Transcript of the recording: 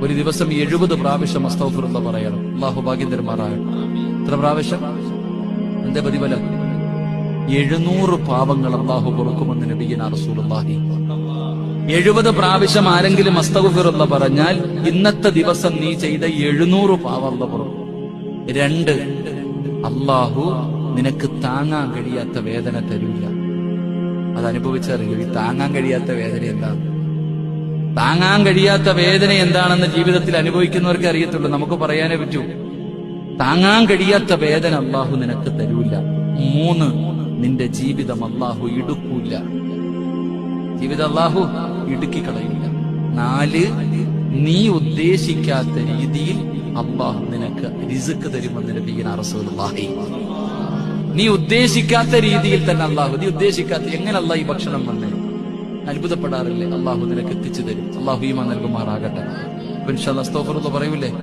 ഒരു ദിവസം 70 പ്രാവശ്യം അസ്തഗ്ഫിറുല്ലാഹ് പറയണം. അല്ലാഹു ഭാഗ്യം തരുമാറാകട്ടെ. എത്ര പ്രാവശ്യം? എന്താ പ്രതിഫലം? 700 പാവങ്ങൾ അല്ലാഹു പൊറുക്കുമെന്ന് നബിയുനാ റസൂലുള്ളാഹി. 70 പ്രാവശ്യം ആരെങ്കിലും അസ്തഗ്ഫിറുല്ലാഹ് പറഞ്ഞാൽ ഇന്നത്തെ ദിവസം നീ ചെയ്ത 700 പാവം അല്ലാഹു പൊറുക്കും. 2, അല്ലാഹു നിനക്ക് താങ്ങാൻ കഴിയാത്ത വേദന തരില്ല. അത് അനുഭവിച്ചറിയൂ. ഈ താങ്ങാൻ കഴിയാത്ത വേദന എന്താണ്? താങ്ങാൻ കഴിയാത്ത വേദന എന്താണെന്ന് ജീവിതത്തിൽ അനുഭവിക്കുന്നവർക്ക് അറിയത്തുള്ളൂ. നമുക്ക് പറയാനേ പറ്റൂ. താങ്ങാൻ കഴിയാത്ത വേദന അല്ലാഹു നിനക്ക് തരൂല. 3, നിന്റെ ജീവിതം അല്ലാഹു ഇടുക്കൂല. ജീവിതം അല്ലാഹു ഇടുക്കി കളയില്ല. 4, നീ ഉദ്ദേശിക്കാത്ത രീതിയിൽ അല്ലാഹു നിനക്ക് റിസ്ക് തരുമെന്ന് നബിയുനാ റസൂലുള്ളാഹി. നീ ഉദ്ദേശിക്കാത്ത രീതിയിൽ തന്നെ അല്ലാഹു, നീ ഉദ്ദേശിക്കാത്ത എങ്ങനെ അല്ലാഹു ഈ ഭക്ഷണം വന്നേ അത്ഭുതപ്പെടാറില്ലേ? അല്ലാഹു നിനക്ക് എത്തിച്ചു തരും. അല്ലാഹു ഈമാൻ നൽകുമാറാകട്ടെ. ഇൻഷാ അല്ലാഹ് അസ്തഗ്ഫിറുല്ലാഹ് പറയൂലേ?